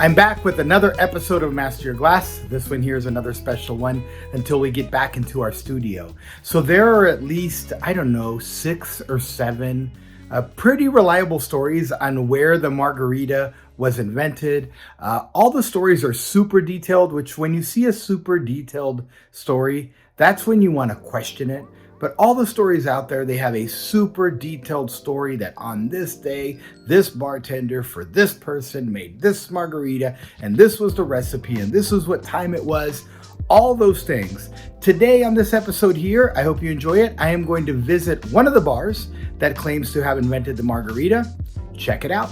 I'm back with another episode of Master Your Glass. This one here is another special one until we get back into our studio. So there are at least, 6 or 7 pretty reliable stories on where the margarita was invented. All the stories are super detailed, which when you see a super detailed story, that's when you want to question it. But all the stories out there, they have a super detailed story that on this day, this bartender for this person made this margarita, and this was the recipe, and this was what time it was, all those things. Today on this episode here, I hope you enjoy it. I am going to visit one of the bars that claims to have invented the margarita. Check it out.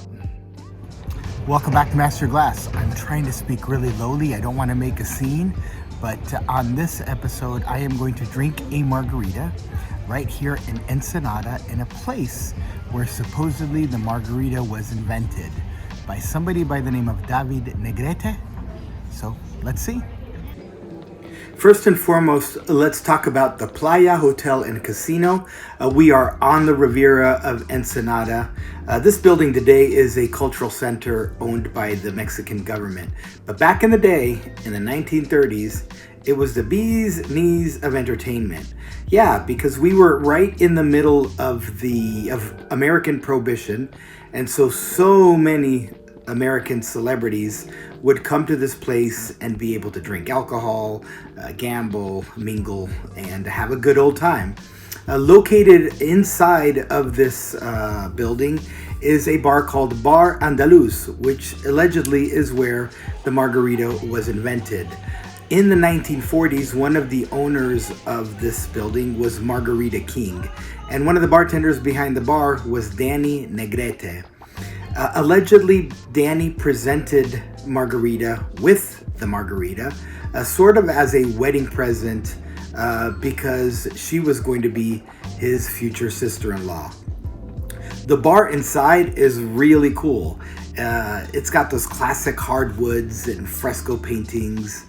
Welcome back to Master Your Glass. I'm trying to speak really lowly. I don't want to make a scene. But on this episode, I am going to drink a margarita right here in Ensenada in a place where supposedly the margarita was invented by somebody by the name of David Negrete. So let's see. First and foremost, let's talk about the Playa Hotel and Casino. We are on the Riviera of Ensenada. This building today is a cultural center owned by the Mexican government. But back in the day, in the 1930s, it was the bee's knees of entertainment. Yeah, because we were right in the middle of American Prohibition, and so many American celebrities would come to this place and be able to drink alcohol, gamble, mingle, and have a good old time. Located inside of this building is a bar called Bar Andaluz, which allegedly is where the margarita was invented. In the 1940s, one of the owners of this building was Margarita King, and one of the bartenders behind the bar was Danny Negrete. Allegedly, Danny presented Margarita with the margarita, sort of as a wedding present because she was going to be his future sister-in-law. The bar inside is really cool. It's got those classic hardwoods and fresco paintings.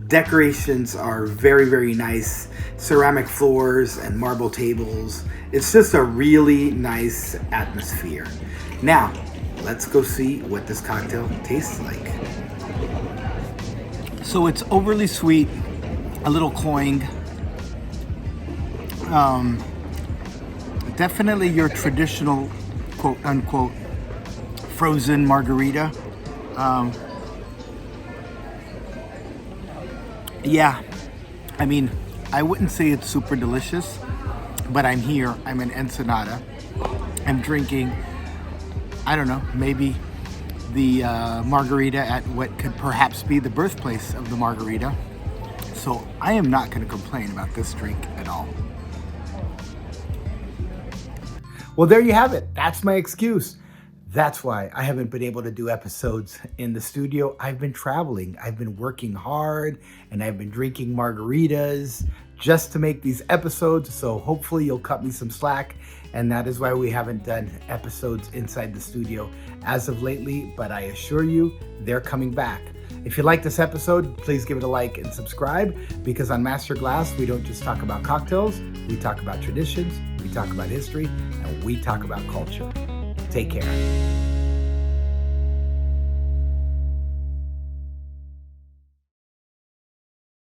Decorations are very, very nice. Ceramic floors and marble tables. It's just a really nice atmosphere. Now, let's go see what this cocktail tastes like. So it's overly sweet, a little cloying. Definitely your traditional, quote unquote, frozen margarita. I wouldn't say it's super delicious, but I'm here, I'm in Ensenada. I'm drinking, maybe the margarita at what could perhaps be the birthplace of the margarita. So I am not going to complain about this drink at all. Well, there you have it. That's my excuse. That's why I haven't been able to do episodes in the studio. I've been traveling. I've been working hard and I've been drinking margaritas just to make these episodes. So hopefully you'll cut me some slack. And that is why we haven't done episodes inside the studio as of lately. But I assure you, they're coming back. If you like this episode, please give it a like and subscribe, because on Master Glass, we don't just talk about cocktails. We talk about traditions, we talk about history, and we talk about culture. Take care.